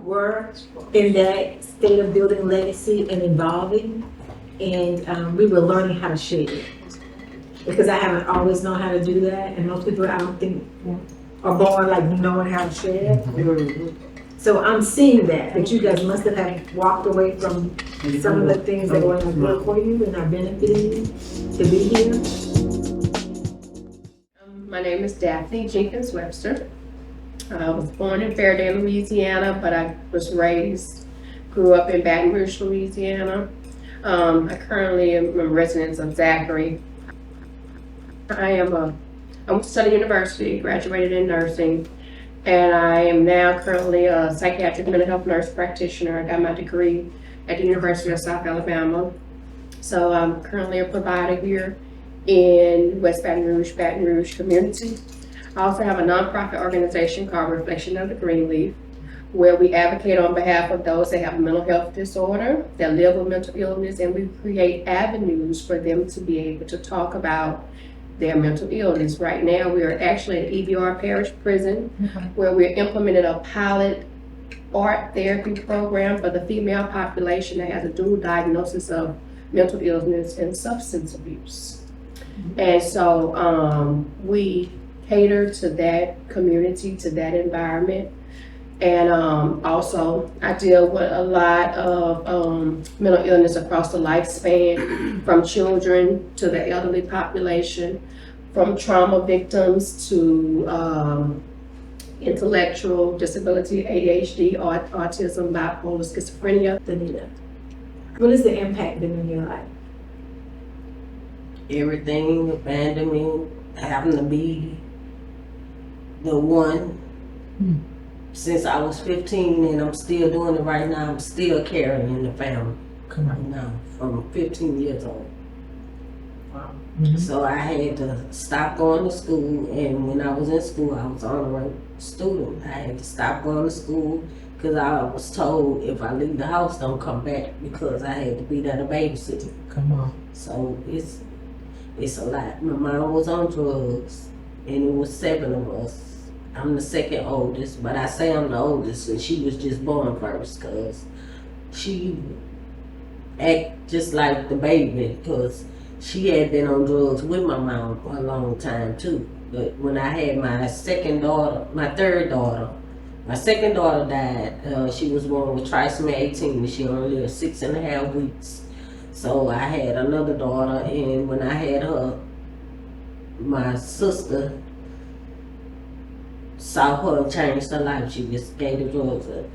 were in that state of building legacy and evolving, and we were learning how to share it. Because I haven't always known how to do that, and most people I don't think are born like knowing how to share. So I'm seeing that you guys must have walked away from some of the things that were not good for you and are benefiting you to be here. My name is Daffaney Jenkins Webster. I was born in Fairdale, Louisiana, but I grew up in Baton Rouge, Louisiana. I currently am a resident of Zachary. I went to study university, graduated in nursing, and I am now currently a psychiatric mental health nurse practitioner. I got my degree at the University of South Alabama. So I'm currently a provider here in West Baton Rouge community. I also have a nonprofit organization called Reflection of the Greenleaf, where we advocate on behalf of those that have a mental health disorder, that live with mental illness, and we create avenues for them to be able to talk about their mental illness. Right now, we are actually at EBR Parish Prison, where we're implementing a pilot art therapy program for the female population that has a dual diagnosis of mental illness and substance abuse. And so we cater to that community, to that environment. And also I deal with a lot of mental illness across the lifespan, from children to the elderly population, from trauma victims to intellectual disability, ADHD, autism, bipolar, schizophrenia. Danita, what has the impact been in your life? Everything, abandoning, having to be the one. Since I was 15, and I'm still doing it right now. I'm still carrying the family right now from 15 years old. Wow. So I had to stop going to school, and when I was in school, I was an honorary student. I had to stop going to school because I was told if I leave the house, don't come back, because I had to be there to babysit. Come on. So it's a lot. My mom was on drugs, and it was 7 of us. I'm the second oldest, but I say I'm the oldest, and she was just born first, because she act just like the baby, because she had been on drugs with my mom for a long time too. But when I had my second daughter, my second daughter died. She was born with trisomy 18, and she only lived 6.5 weeks. So I had another daughter, and when I had her, my sister saw her and changed her life. She just gave the drugs up.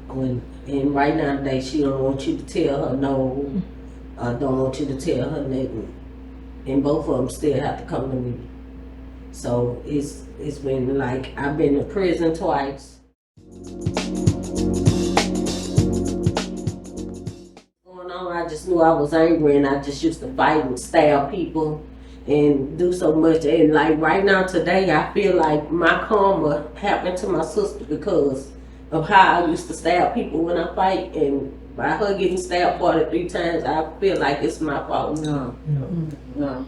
And right now today, she don't want you to tell her no, don't want you to tell her nothing. And both of them still have to come to me. So it's been like, I've been to prison twice. Going on, I just knew I was angry, and I just used to fight and stab people and do so much. And like right now today, I feel like my karma happened to my sister because of how I used to stab people when I fight, and by her getting stabbed 43 times, I feel like it's my fault. No. I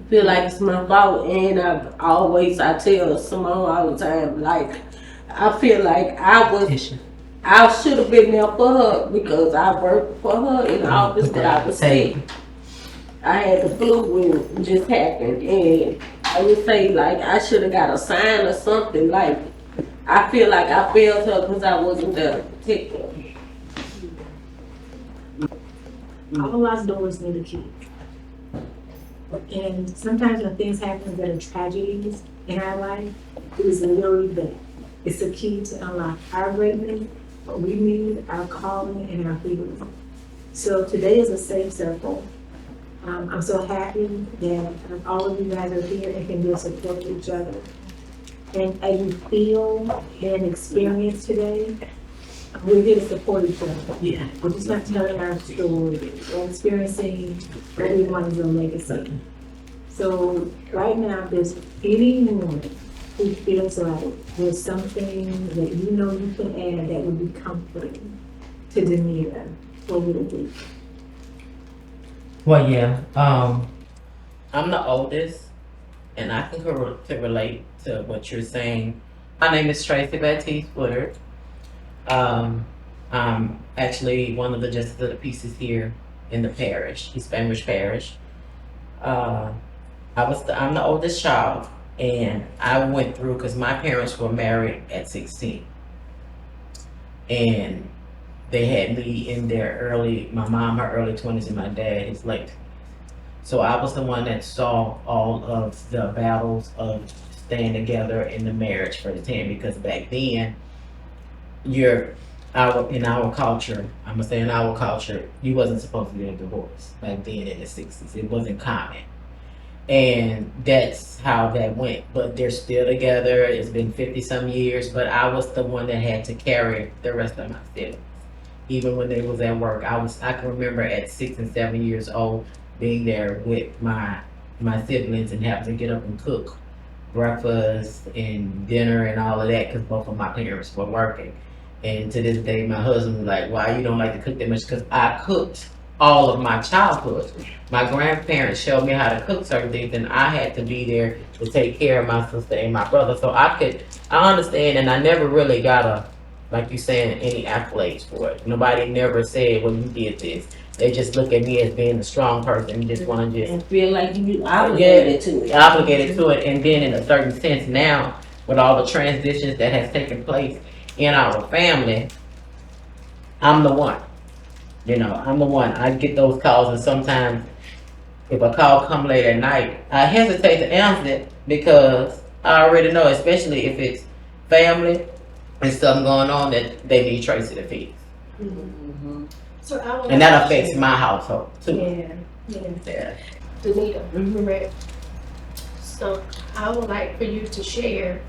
feel like it's my fault, and I tell Simone all the time, like, I feel like I should have been there for her because I worked for her in the office, but I was sick. I had the flu when it just happened, and I would say, like, I should have got a sign or something. Like, I feel like I failed her because I wasn't there to protect her. All lost doors need a key. And sometimes when things happen that are tragedies in our life, it is literally that. It's a key to unlock our greatness, what we need, our calling, and our freedom. So today is a safe circle. I'm so happy that all of you guys are here and can be a support of each other. And as you feel and experience today, we're here to support each other. Yeah. We're just not telling our story. We're experiencing what we want as a legacy. So right now, if there's anyone who feels like there's something that you know you can add that would be comforting to Danita, what would it be? Well, yeah. I'm the oldest, and I can relate to what you're saying. My name is Tracy Woodard. Actually one of the justices of the peace is here in the parish, East Bainbridge Parish. Uh, I'm the oldest child, and I went through because my parents were married at 16, and they had me in my mom her early 20s and my dad his late 20s. So I was the one that saw all of the battles of staying together in the marriage for the 10, because back then, in our culture, I'm gonna say in our culture, you wasn't supposed to get a divorce back then in the 60s. It wasn't common. And that's how that went. But they're still together. It's been 50 some years, but I was the one that had to carry the rest of my siblings. Even when they was at work, I can remember at 6 and 7 years old being there with my siblings and having to get up and cook breakfast and dinner and all of that because both of my parents were working. And to this day, my husband was like, "Why you don't like to cook that much?" Because I cooked all of my childhood. My grandparents showed me how to cook certain things, and I had to be there to take care of my sister and my brother. So I understand, and I never really got like you saying, any accolades for it. Nobody never said, "Well, you did this." They just look at me as being a strong person and just want to just And feel like you obligated to it. obligated to it. And then in a certain sense now, with all the transitions that has taken place in our family, I'm the one. I'm the one. I get those calls, and sometimes if a call come late at night, I hesitate to answer it because I already know, especially if it's family and something going on, that they need Tracy to fix. Mm-hmm. So I would And like that to affects share- my household too. Yeah. Yeah. Danita, correct. So I would like for you to share,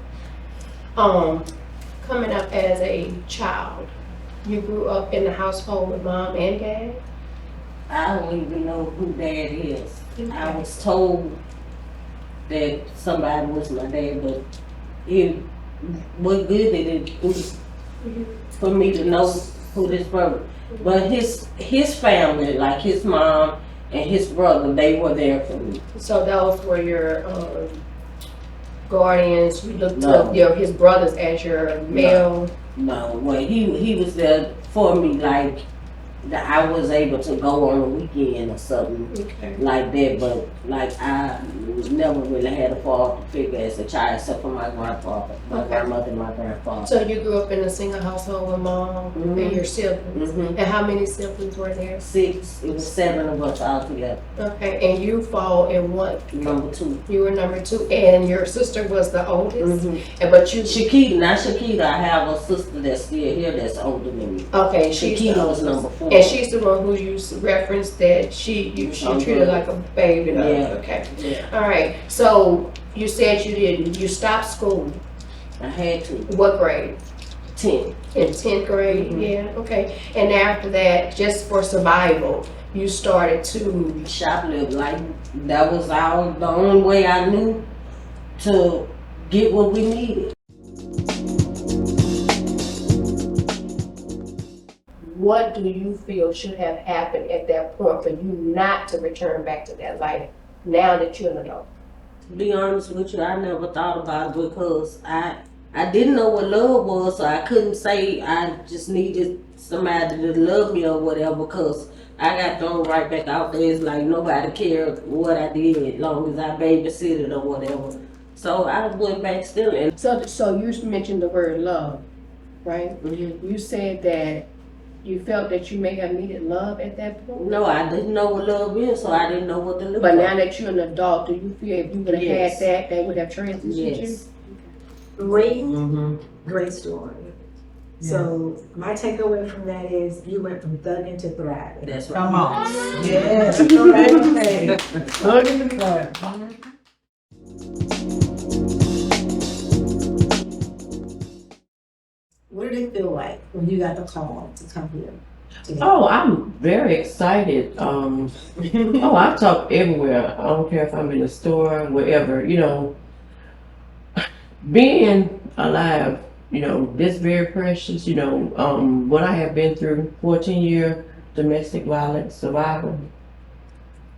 coming up as a child, you grew up in the household with mom and dad? I don't even know who dad is. I was told that somebody was my dad, but what good did it do for me to know who this brother? But his family, like his mom and his brother, they were there for me. So those were your guardians. You looked No. to his brothers as your male. No, well, he was there for me, like that I was able to go on a weekend or something Okay. like that. But like I never really had a father figure as a child, except for my grandfather, my Okay. grandmother, and my grandfather. So you grew up in a single household with mom and Mhm. your siblings. Mm-hmm. And how many siblings were there? 6, it was 7 of us all together. Okay, and you fall in what? Number 2. You were number 2, and your sister was the oldest. Mm-hmm. And but you, Shakita, not Shakita, I have a sister that's still here that's older than me. okay, she's the Shakita was oldest. number 4. And she's the one who you referenced that she treated like a baby. Yeah. Okay. Yeah, All right. So you said you stopped school. I had to. What grade? 10. In 10th grade. Mhm. Yeah. Okay. And after that, just for survival, you started to. Shoplift, like that was the only way I knew to get what we needed. What do you feel should have happened at that point for you not to return back to that life now that you're an adult? To be honest with you, I never thought about it because I didn't know what love was, so I couldn't say I just needed somebody to love me or whatever, because I got thrown right back out there. It's like nobody cared what I did as long as I babysitted or whatever. So I went back still. And So you mentioned the word love, right? You said that you felt that you may have needed love at that point. no, I didn't know what love is, so I didn't know what to look But for. now that you're an adult, do you feel if you would have Yes. had that, they would have transitioned Yes. Great, Mm-hmm. great story. So my takeaway from that is you went from thugging to thriving. That's right. Come on. Yes. Okay. Look at the front. What did it feel like when you got the call to come here? Oh, I'm very excited. Oh, I talk everywhere. I don't care if I'm in the store, wherever, being alive, this very precious, what I have been through, 14-year domestic violence survivor.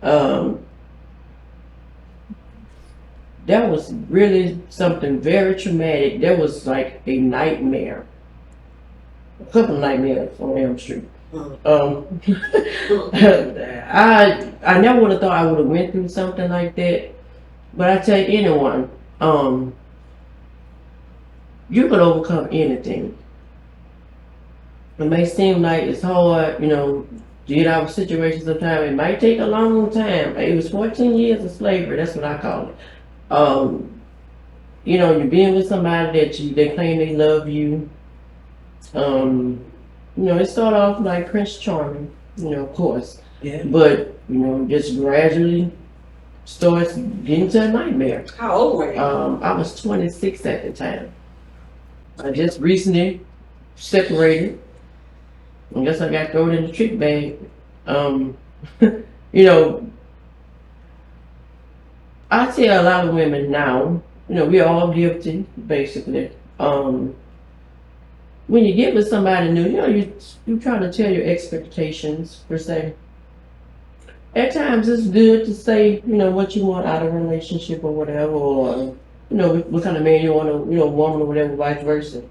That was really something very traumatic. That was like a nightmare. a couple of nightmares on Elm Street. Mm. I never would have thought I would have went through something like that. But I tell anyone, you can overcome anything. It may seem like it's hard, to get out of situations sometimes. It might take a long time. It was 14 years of slavery, that's what I call it. You're being with somebody that they claim they love you. It started off like Prince Charming, of course. Yeah. But, just gradually starts getting to a nightmare. How old were you? I was 26 at the time. I just recently separated. I guess I got thrown in the trick bag. I tell a lot of women now, we're all guilty, basically. When you get with somebody new, you try to tell your expectations, per se. At times it's good to say, what you want out of a relationship or whatever, or, what kind of man you want, woman or whatever, vice versa.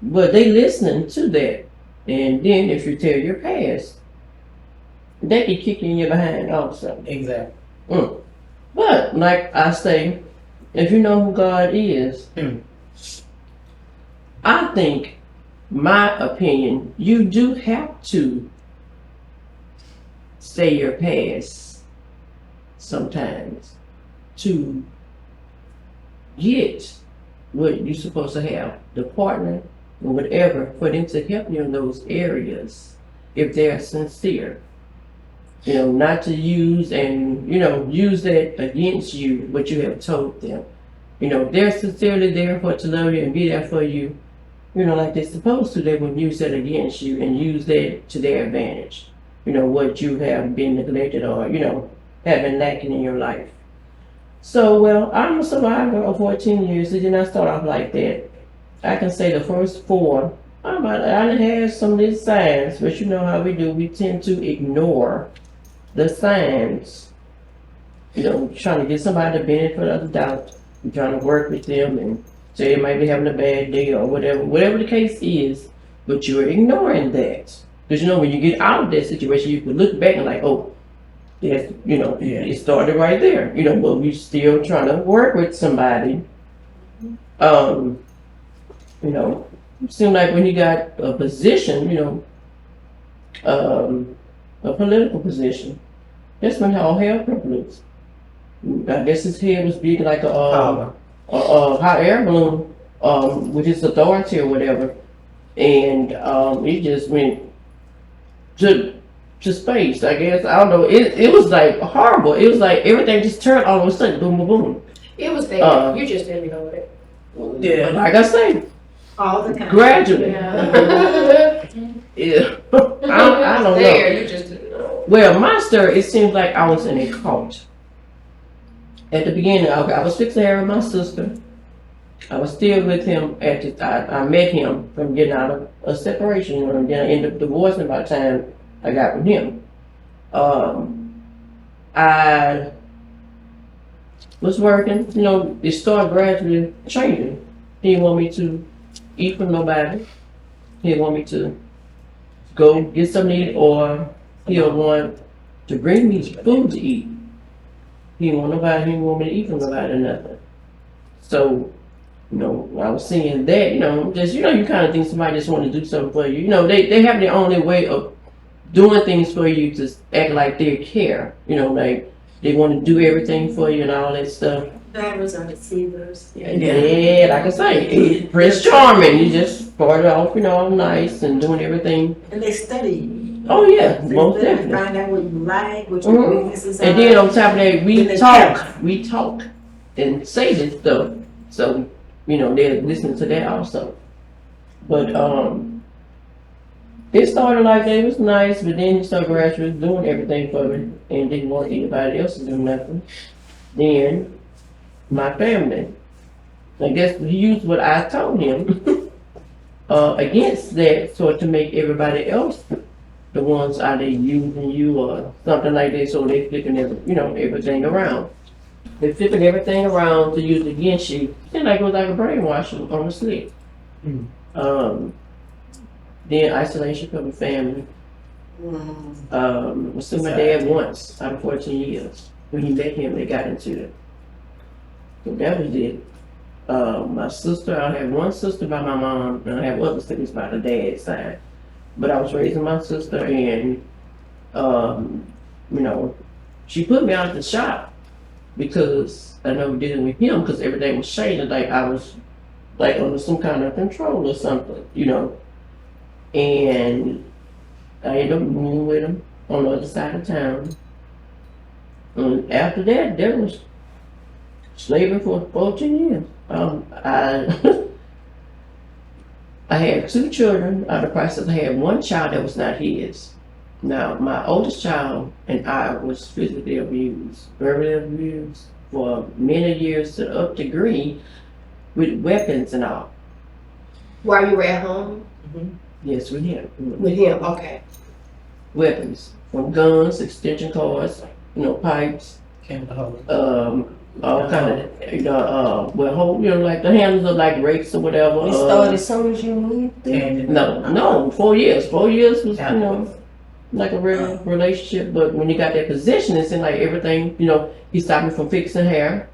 But they listening to that. And then if you tell your past, they can kick you in your behind also. Exactly. But, like I say, if you know who God is, I think, my opinion, you do have to say your past sometimes to get what you're supposed to have, the partner or whatever, for them to help you in those areas if they're sincere. Not to use and, use that against you, what you have told them. They're sincerely there to love you and be there for you, like they're supposed to. They will use that against you and use that to their advantage. What you have been neglected or, have been lacking in your life. So, well, I'm a survivor of 14 years. It did not start off like that. I can say the first 4, I done had some of these signs, but you know how we do. We tend to ignore the signs. Trying to get somebody the benefit of the doubt. You're trying to work with them and say they might be having a bad day or whatever the case is, but you're ignoring that. Because when you get out of that situation, you can look back and like, oh, yes, it started right there. But we still trying to work with somebody. It seems like when you got a position, a political position, that's when all hell broke loose. I guess his head was big like a hot air balloon, with his authority or whatever, and he just went to space. I guess I don't know. It was like horrible. It was like everything just turned all of a sudden, boom, boom, boom. It was there. You just didn't know it. Yeah, like I say, All the time. gradually. Yeah. I don't know. You just didn't know. Well, my story, it seems like I was in a cult. At the beginning, I was fixing to marry my sister. I was still with him I met him from getting out of a separation, and then I ended up divorcing by the time I got with him. I was working, it started gradually changing. He didn't want me to eat from nobody. He didn't want me to go get something to eat, or he'll want to bring me food to eat. He didn't want me to eat from nobody or nothing. So, I was seeing that, just, you kind of think somebody just want to do something for you. They have their only way of doing things for you to act like they care. Like they want to do everything for you and all that stuff. Batteries are deceivers. Yeah, like I say, Prince Charming. You just started off, all nice and doing everything. And they study you. Oh yeah, They most study, definitely. find out what you like, what your weaknesses are. And then on top of that, Then they we talk and say this stuff. So, they're listening to that also. But it started like that, it was nice, but then he started gradually doing everything for me and didn't want anybody else to do nothing. Then my family, I guess he used what I told him against that, so to make everybody else the ones are they using you or something like that, so they flipping everything around. They're flipping everything around to use it against you. It's like it was like a brainwash on the slip. then isolation from the family. I seen my dad once out of 14 years. When he met him, they got into it. So that was it. My sister, I have one sister by my mom, and I have other siblings by the dad's side. But I was raising my sister, and you know, she put me out of the shop because I know dealing with him, because everything was shaded, like I was like under some kind of control or something, you know. And I ended up moving with him on the other side of town. And after that, there was slavery for 14 years. I I had 2 children out of the process. I had 1 child that was not his. Now, my oldest child and I was physically abused, verbally abused for many years to up degree with weapons and all. While you were at home Yes, we had with him? Okay. weapons, from guns, extension cords, you know, pipes, all kind of, you know, like the handles of like rakes or whatever. It started as soon as you moved there? No, 4 years. 4 years was, you know, like a real relationship. But when you got that position, it's in like everything, you know, he stopped me from fixing hair.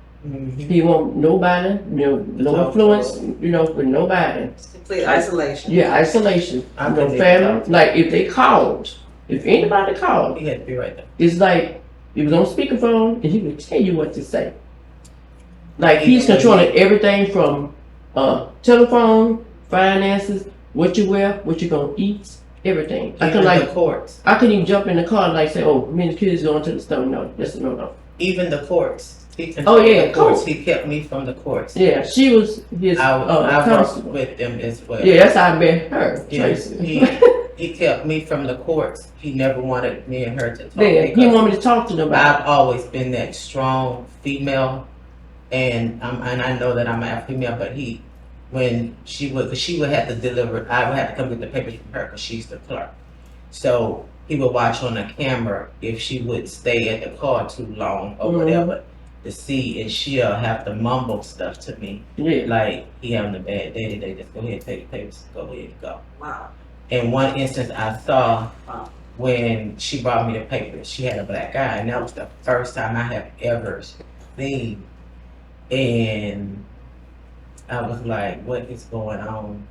He won't nobody, you know, no influence, you know, with nobody. Complete isolation. Yeah, isolation. I No couldn't even family. talk to Like if they called, if anybody called, He had to be right there. it's like he was on speakerphone and he would tell you what to say. Like he's controlling everything from telephone, finances, what you wear, what you gonna eat, everything. I Even could the courts. I couldn't even jump in the car and like say, oh, me and the kids going to the store. No, that's a no. Even the courts. He Oh, yeah, the courts. court. He kept me from the courts. Yeah, she was his I worked constable. with them as well. Yeah, that's how I met her, Yes, Tracy. he kept me from the courts. He never wanted me and her to talk. Yeah, he because wanted me to talk to nobody. I've always been that strong female, and I know that I'm an African male. But when she would have to deliver, I would have to come get the papers from her because she's the clerk. So he would watch on the camera if she would stay at the car too long or whatever to see, and she'll have to mumble stuff to me Yeah. like he having a bad day today. Just go ahead, take the papers, go ahead, go. Wow. In one instance, I saw when she brought me the papers, she had a black eye, and that was the first time I have ever seen. And I was like, what is going on?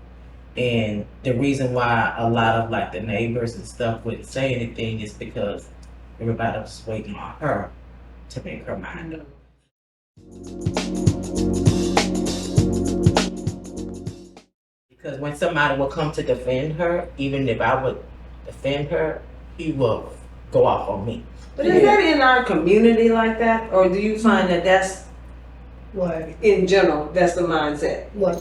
And the reason why a lot of like the neighbors and stuff wouldn't say anything is because everybody was waiting on her to make her mind up. Because when somebody will come to defend her, even if I would defend her, he will go off on me. But is that in our community like that? Or do you find that that's, What? in general, that's the mindset? What?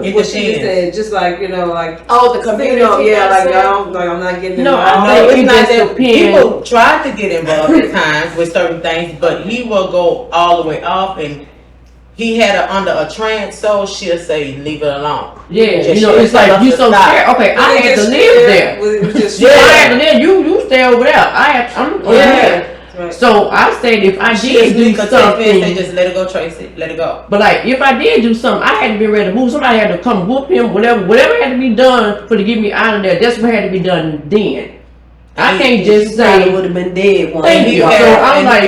It What she depends. said, just like, you know, like, Oh, the community. you know, yeah, like, mindset? I'm not getting No, involved. I No, think it's it not just that depends. people try to get involved at times with certain things, but he will go all the way off, and he had her under a trance, so she'll say, leave it alone. Yeah, Just you know, it's tell like us you to so stop. scared. Okay, I Was it had to just live fear? there. Was it just Yeah, I fear? had to live. You stay over there. I'm over here. Right. So I said if I She did just do leave her say something, just let it go, Tracy, let it go. but like if I did do something, I had to be ready to move. Somebody had to come whoop him. Whatever had to be done to get me out of there. That's what had to be done then. I can't just say. would have been dead one Thank day. you. So I'm like,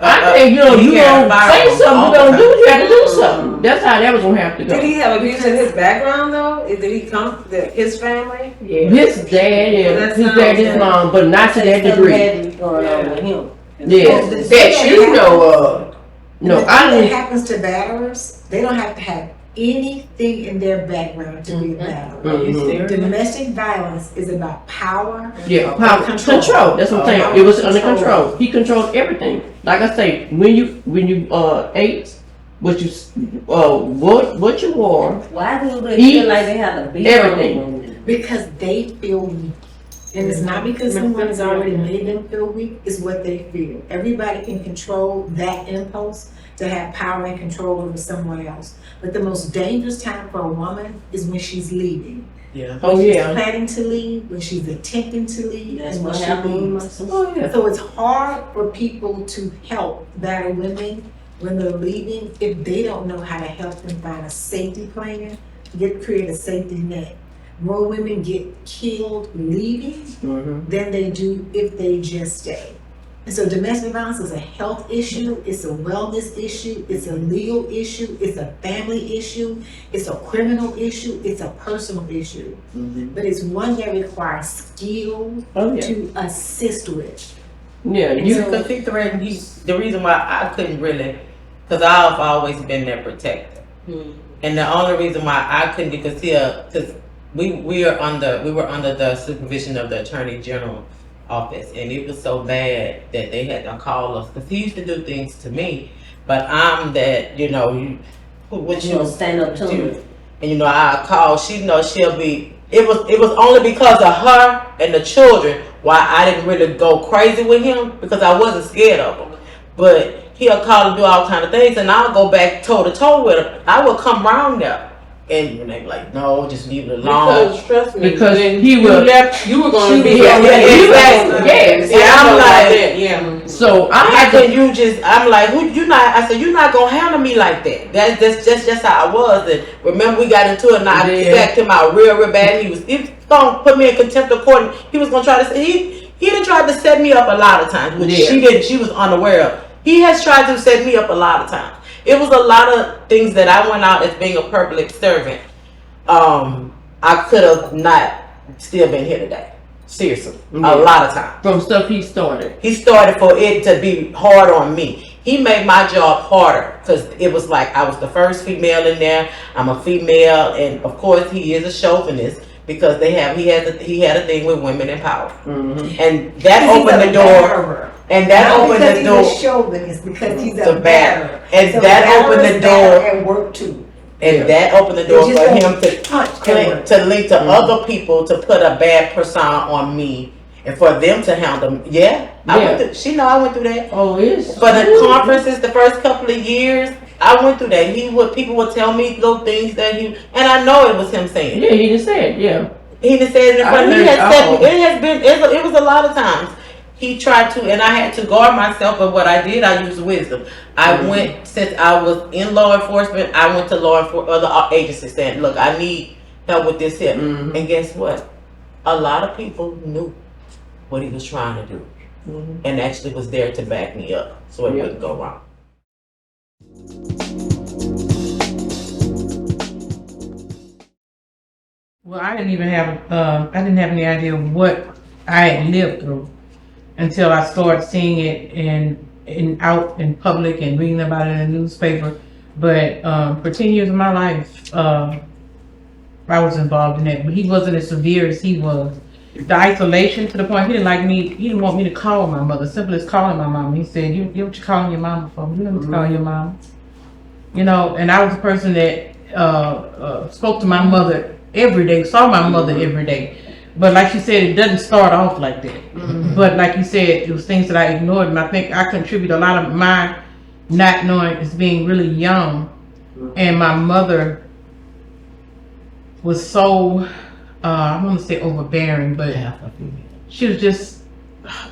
I think you he gonna carried say firearms something. all You the gonna time. do. You had to do something. That's how that was gonna have to go. Did he have abuse in his background though? Did he come, his family? Yeah. His dad, yeah, Well, that his dad, his sounds mom, but not to that degree. Something going on with him. Yeah, that you know of. No, The I thing that didn't. happens to batterers, they don't have to have anything in their background to be a batterer. Mhm. Domestic violence is about power. Yeah, power control. That's what I'm saying. It was under control. He controlled everything. Like I say, when you ate, what you what you wore, Why do they Eat feel like they have to be everything. on them? Because they feel weak. And it's not because someone has already made them feel weak, it's what they feel. Everybody can control that impulse to have power and control over someone else. But the most dangerous time for a woman is when she's leaving. Yeah. Oh When she's yeah. planning to leave, when she's attempting to leave, That's and when what she happened with my leaves. sister. Oh yeah. So it's hard for people to help battered women when they're leaving if they don't know how to help them find a safety plan, create a safety net. more women get killed leaving than they do if they just stay. And so domestic violence is a health issue, it's a wellness issue, it's a legal issue, it's a family issue, it's a criminal issue, it's a personal issue. But it's one that requires skill to assist with. Yeah, you Because he threatened, the reason why I couldn't really, because I've always been their protector. And the only reason why I couldn't, because we were under the supervision of the Attorney General office, and it was so bad that they had to call us, because he used to do things to me, but I'm that, what You know, stand up to him. and I call, she'll be, it was only because of her and the children why I didn't really go crazy with him, because I wasn't scared of him. But he'll call and do all kind of things, and I'll go back toe to toe with him. I will come around there. And they be like, no, just leave it alone. Because trust me, because when he you will. left, you were going to be Yes. Yeah, I'm like, So How can you just? I'm like, who you not? I said, you're not gonna handle me like that. That's just how I was. And remember, we got into it, and I sacked him out real bad. He was gonna put me in contempt of court. He was gonna try to say he done tried to set me up a lot of times, which she didn't. She was unaware of. He has tried to set me up a lot of times. It was a lot of things that I went out as being a public servant. I could have not still been here today. Seriously, a lot of times. from stuff he started. He started for it to be hard on me. He made my job harder because it was like I was the first female in there. I'm a female, and of course he is a chauvinist because he had a thing with women in power, and that opened the door. And that opened the door. He's a chauvinist, because he's The a batterer. and So that opened the door. At work too. And that opened the door Just for don't him punch at work. to link to other people to put a bad persona on me, and for them to handle me. I went through, I went through that. Oh, yes. For the conferences, the first couple of years, I went through that. People would tell me little things that and I know it was him saying. Yeah, he just said, He just said it in front of me. It was a lot of times. He tried to, and I had to guard myself, but what I did, I used wisdom. I went, since I was in law enforcement, I went to other agencies saying, look, I need help with this here. And guess what? A lot of people knew what he was trying to do, and actually was there to back me up so it wouldn't go wrong. Well, I didn't even have, I didn't have any idea what I had lived through until I started seeing it out in public and reading about it in the newspaper. But for 10 years of my life, I was involved in that. But he wasn't as severe as he was. The isolation to the point he didn't want me to call my mother. Simple as calling my mom. He said, "You what you calling your mama for? You know what you call your mama." And I was a person that spoke to my mother every day, saw my mother every day. But like you said, it doesn't start off like that. But like you said, it was things that I ignored, and I think I contribute a lot of my not knowing is being really young. And my mother was so, I want to say overbearing, but she was just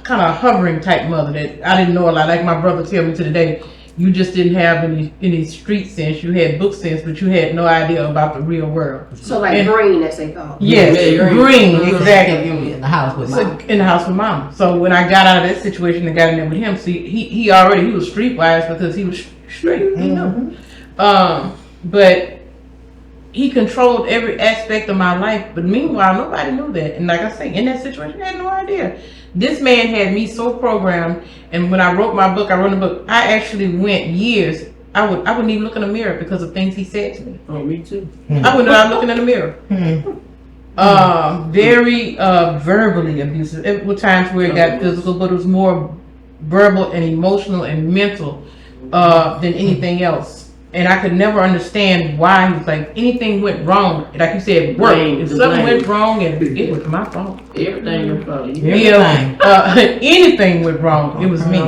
kind of a hovering type mother that I didn't know a lot. Like my brother tell me to the day, you just didn't have any street sense. You had book sense, but you had no idea about the real world. So like green, as they call it. Yes, green, exactly. In the house with mom. In the house with mom. So when I got out of that situation and got in there with him, see, he was streetwise because he was straight, but he controlled every aspect of my life. But meanwhile, nobody knew that. And like I say, in that situation, I had no idea. This man had me so programmed. And when I wrote a book. I actually went years. I wouldn't even look in the mirror because of things he said to me. Oh, me too. I wouldn't stop looking in the mirror. Very verbally abusive. There were times where it got physical, but it was more verbal and emotional and mental than anything else. And I could never understand why. He was like, anything went wrong, like you said, work. If something went wrong, and it was my fault. Everything was wrong. Anything went wrong, it was me.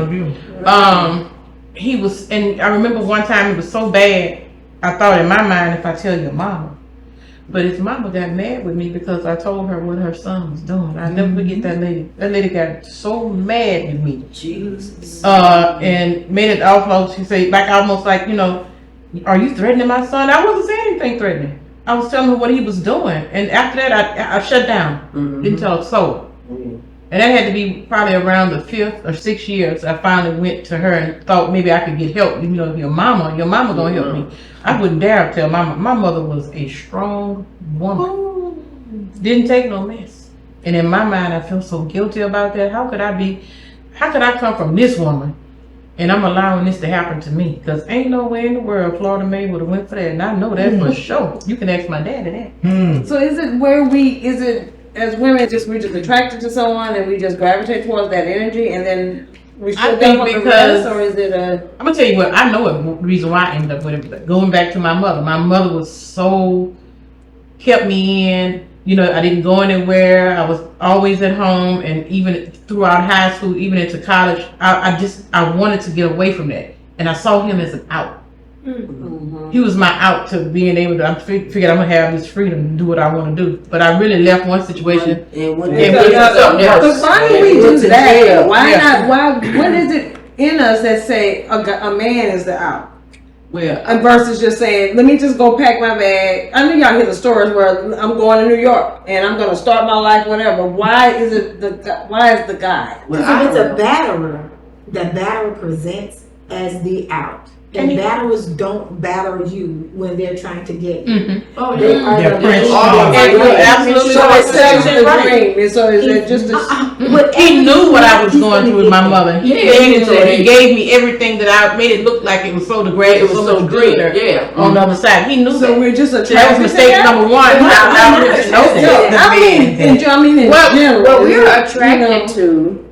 He was, and I remember one time it was so bad, I thought in my mind, if I tell your mama. But his mama got mad with me because I told her what her son was doing. I never forget that lady. That lady got so mad with me. Jesus. And made it awful. She said, almost like, are you threatening my son? I wasn't saying anything threatening. I was telling her what he was doing, and after that, I shut down. Didn't tell a soul. And that had to be probably around the 5th or 6th years. I finally went to her and thought maybe I could get help. You know, your mama gonna help me. I wouldn't dare tell my mother was a strong woman. Didn't take no mess. And in my mind, I feel so guilty about that. How could I come from this woman and I'm allowing this to happen to me? Because ain't no way in the world Florida May would have went for that. And I know that for sure. You can ask my daddy that. So is it as women we're just attracted to someone and we just gravitate towards that energy and then we should think them on the because- rest, or is it a I'm gonna tell you what, I know what reason why I ended up with it. But going back to my mother. My mother was so, kept me in. You know, I didn't go anywhere. I was always at home, and even throughout high school, even into college, I wanted to get away from that. And I saw him as an out. He was my out to being able to, I figured I'm gonna have this freedom to do what I want to do. But I really left one situation. And what But why do we do that? Why Yeah. not? What is it in us that say a man is the out? Well, And versus just saying, let me just go pack my bag. I know y'all hear the stories where I'm going to New York and I'm going to start my life, whatever. Why is the guy? Because if it's a batterer, the batterer presents as the out. And batterers don't batter you when they're trying to get you. oh They yeah. are They're the Prince ones Charles. that And bring- absolutely So right. it sells the Right. dream. And so is it just a... He knew what I was going through with my mother. He Yeah, gave it to her. he He gave me everything that I made it look like it was so the grass It was so much green. greener Yeah. on the other side. He knew So that. we're just That was attracted mistake to number one. I didn't know that. I mean in general. What we're you attracted know. to,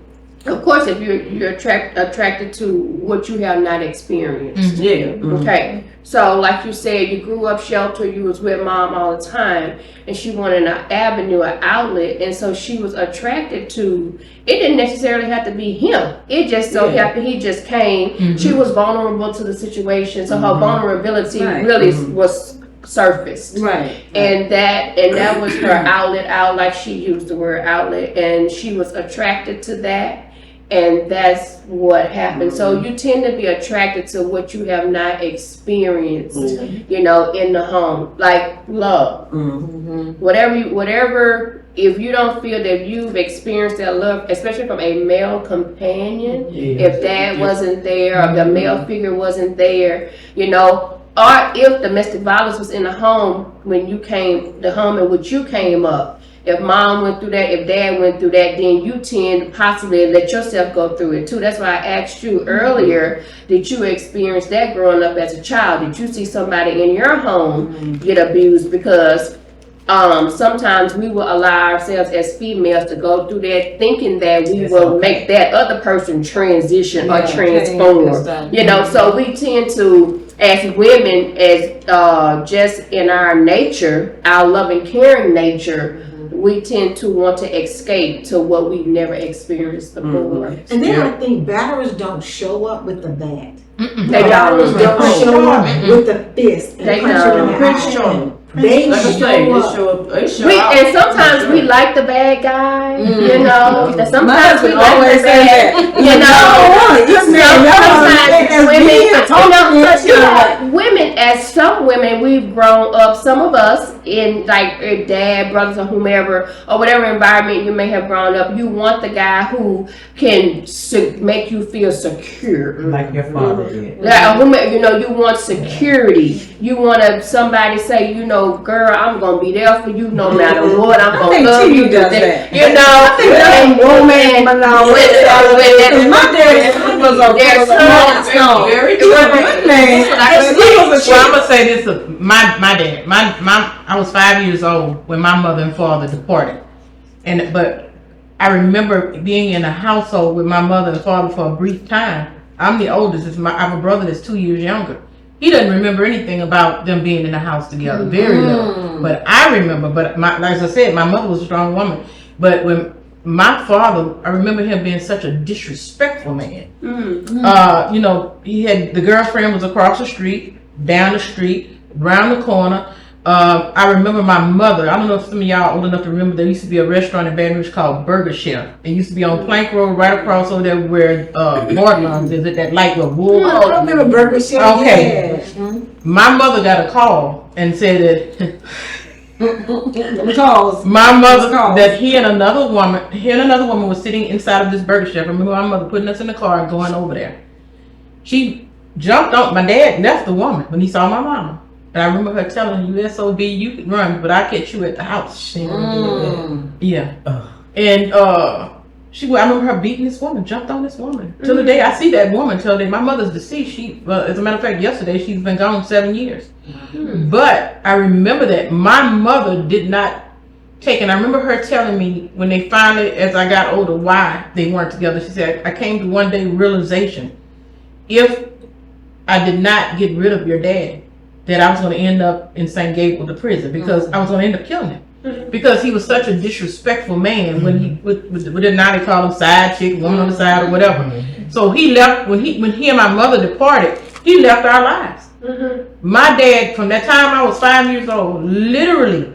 of course, if you're attracted to what you have not experienced. Yeah. Okay, so like you said, you grew up sheltered, you was with mom all the time, and she wanted an avenue, an outlet, and so she was attracted to, it didn't necessarily have to be him. It just so Yeah. happened he just came. She was vulnerable to the situation, so her vulnerability Right. really was surfaced. Right. And that was her outlet, like she used the word outlet, and she was attracted to that. And that's what happened. So you tend to be attracted to what you have not experienced, you know, in the home, like love. Whatever. If you don't feel that you've experienced that love, especially from a male companion, if dad wasn't there or the male figure wasn't there, you know, or if domestic violence was in the home when you came, the home in which you came up. If mom went through that, if dad went through that, then you tend to possibly let yourself go through it too. That's why I asked you earlier, did you experience that growing up as a child? Did you see somebody in your home get abused? Because sometimes we will allow ourselves as females to go through that thinking that we will make that other person transition or transform. You know, so we tend to, as women, as just in our nature, our loving, caring nature, we tend to want to escape to what we've never experienced before. And then I think batterers don't show up with the bat. They Batterers don't. don't show up with the fist and They punch you in the Prince eye. Charles. They Like I say, show up. they show up. And sometimes we like the bad guy, you know. That sometimes we like always the say bad, that. you know. Women, as some women, we've grown up. Some of us in like dad, brothers, or whomever, or whatever environment you may have grown up. You want the guy who can make you feel secure. Like your father did. Yeah, whomever, you know, you want security. You want somebody say, you know, girl, I'm gonna be there for you no matter what. I'm gonna love you. does that. You know, and woman, My dad was a stone. Very He was a good man. Well, I'm gonna say this: my dad, I was 5 years old when my mother and father departed, but I remember being in a household with my mother and father for a brief time. I'm the oldest. I have a brother that's 2 years younger. He doesn't remember anything about them being in the house together, very little. But I remember. But like I said, my mother was a strong woman. But when my father, I remember him being such a disrespectful man. You know, he had the girlfriend was across the street, down the street, around the corner. I remember my mother. I don't know if some of y'all old enough to remember. There used to be a restaurant in Baton Rouge called Burger Chef. It used to be on Plank Road, right across over there where Borderlands is. At that light with wool. Oh, I remember Burger Chef. Okay. Yeah. My mother got a call and said that Because my mother that he and another woman was sitting inside of this Burger Chef. I remember my mother putting us in the car and going over there. She jumped on my dad. Left the woman when he saw my mama. And I remember her telling you, SOB, you can run, but I'll catch you at the house. Yeah. And I remember her beating this woman, jumped on this woman. Till the day I see that woman, till the day my mother's deceased. As a matter of fact, yesterday she's been gone 7 years. But I remember that my mother did not take, and I remember her telling me when they finally, as I got older, why they weren't together. She said, I came to one day realization. If I did not get rid of your dad, that I was going to end up in St. Gabriel, the prison, because I was going to end up killing him. Because he was such a disrespectful man when he, with now they call him side chick, woman on the side or whatever. So he left, when he and my mother departed, he left our lives. My dad, from that time I was 5 years old, literally,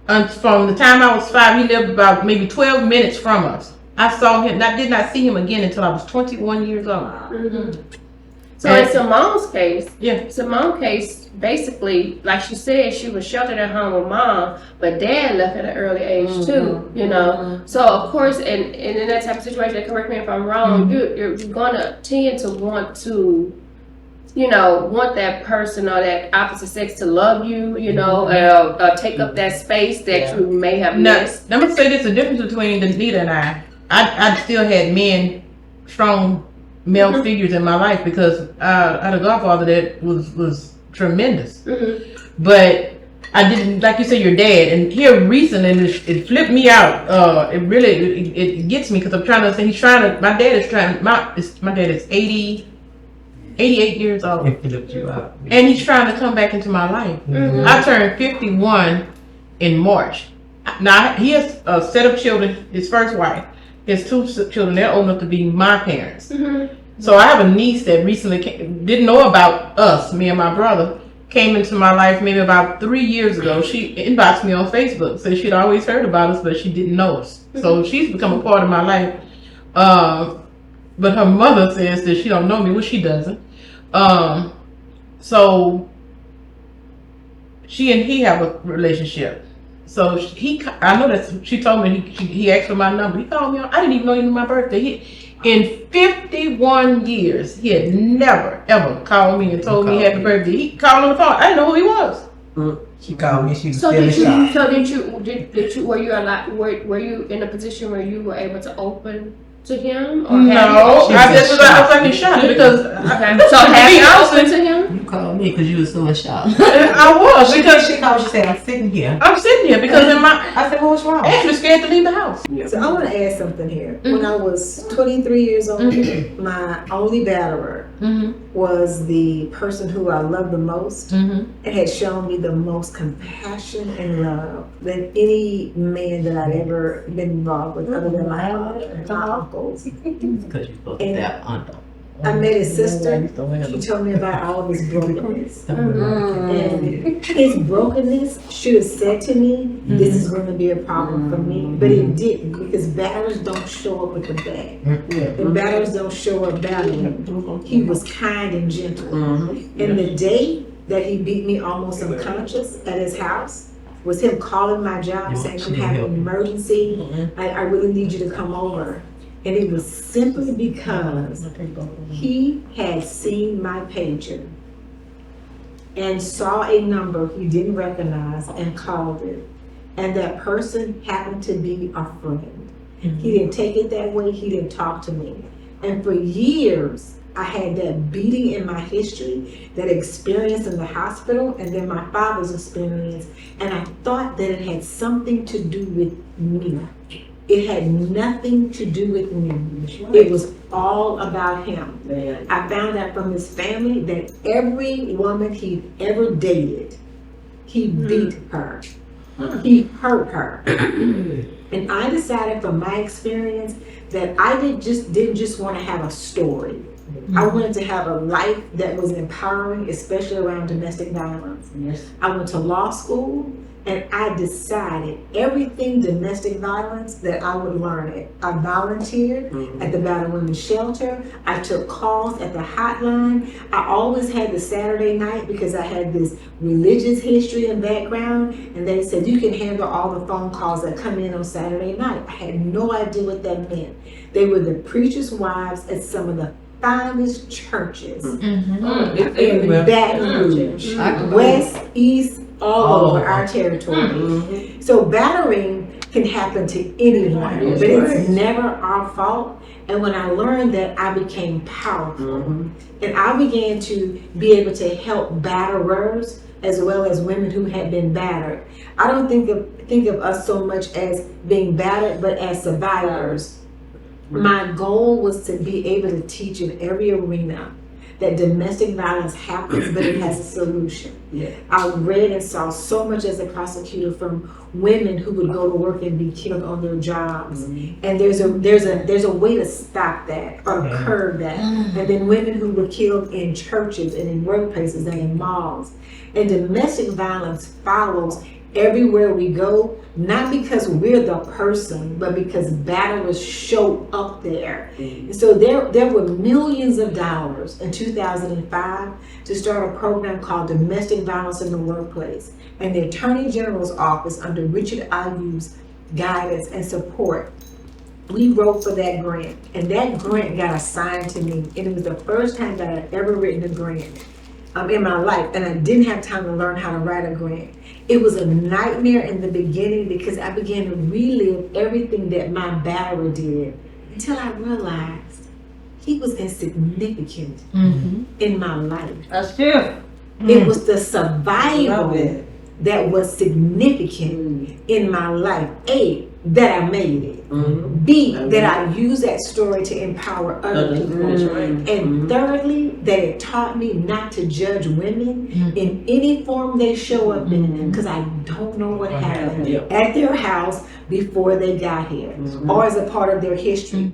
from the time I was 5, he lived about maybe 12 minutes from us. I saw him, I did not see him again until I was 21 years old. So in Simone's case, Yeah. Simone's case, basically, like she said, she was sheltered at home with mom, but dad left at an early age too, you know. So of course, and in that type of situation, correct me if I'm wrong, you're gonna tend to want to, you know, want that person or that opposite sex to love you, you know, take up that space that you may have missed. Let me say this: the difference between Danita and I still had strong male figures in my life because I had a godfather that was tremendous. But I didn't, like you said, your dad, and here recently, and it flipped me out. It really it gets me because I'm trying to say my dad is 88 years old, and he's trying to come back into my life. I turned 51 in March. Now he has a set of children. His first wife. His 2 children, they're old enough to be my parents. So I have a niece that recently didn't know about us, me and my brother, came into my life maybe about 3 years ago. She inboxed me on Facebook, said she'd always heard about us, but she didn't know us. So she's become a part of my life. But her mother says that she don't know me, well, she doesn't. So she and he have a relationship. So I know that she told me he asked for my number. He called me on. I didn't even know he knew my birthday. In 51 years, he had never ever called me and told me happy birthday. He called on the phone. I didn't know who he was. She called me. She was So still in shock. did you were you in a position where you were able to open to him? Or No, I was like in shock because so have you opened to him? You called me because you was so in shock. I was because She called. She said, "I'm sitting here." I'm sitting here because I said, "What's wrong?" I'm actually scared to leave the house. So I want to add something here. When I was 23 years old, my only batterer was the person who I loved the most and had shown me the most compassion and love than any man that I'd ever been involved with other than my father and my uncles. Because you supposed to step under. I met his sister. She told me about all of his brokenness. And his brokenness should have said to me, this is going to be a problem for me. But it didn't, because battlers don't show up with the bag. And battlers don't show up battling. He was kind and gentle. And the day that he beat me almost unconscious at his house was him calling my job saying, "I'm having an emergency. I really need you to come over." And it was simply because he had seen my pager and saw a number he didn't recognize and called it. And that person happened to be a friend. He didn't take it that way. He didn't talk to me. And for years, I had that beating in my history, that experience in the hospital, and then my father's experience. And I thought that it had something to do with me. It had nothing to do with me. It was all about him. I found out from his family that every woman he'd ever dated, he beat her. He hurt her. And I decided from my experience that I didn't just want to have a story. I wanted to have a life that was empowering, especially around domestic violence. Yes. I went to law school and I decided everything domestic violence that I would learn it. I volunteered at the Battered Women's Shelter. I took calls at the hotline. I always had the Saturday night because I had this religious history and background, and they said you can handle all the phone calls that come in on Saturday night. I had no idea what that meant. They were the preachers' wives at some of the finest churches in Baton Rouge, West, East, all over our territory. So battering can happen to anyone, but it's never our fault. And when I learned that, I became powerful. And I began to be able to help batterers as well as women who had been battered. I don't think of us so much as being battered, but as survivors. My goal was to be able to teach in every arena that domestic violence happens, but it has a solution. I read and saw so much as a prosecutor from women who would go to work and be killed on their jobs, and there's a way to stop that or curb that. And then women who were killed in churches and in workplaces and in malls. And domestic violence follows everywhere we go, not because we're the person, but because batterers show up there. And so there were millions of dollars in 2005 to start a program called Domestic Violence in the Workplace. And the Attorney General's office, under Richard Ayu's guidance and support, we wrote for that grant. And that grant got assigned to me. And it was the first time that I'd ever written a grant in my life. And I didn't have time to learn how to write a grant. It was a nightmare in the beginning because I began to relive everything that my batterer did until I realized he was insignificant in my life. That's true. It was the survival that was significant in my life. A, that I made it. B, that I used that story to empower other people. And thirdly, that it taught me not to judge women in any form they show up in, because I don't know what happened at their house before they got here or as a part of their history.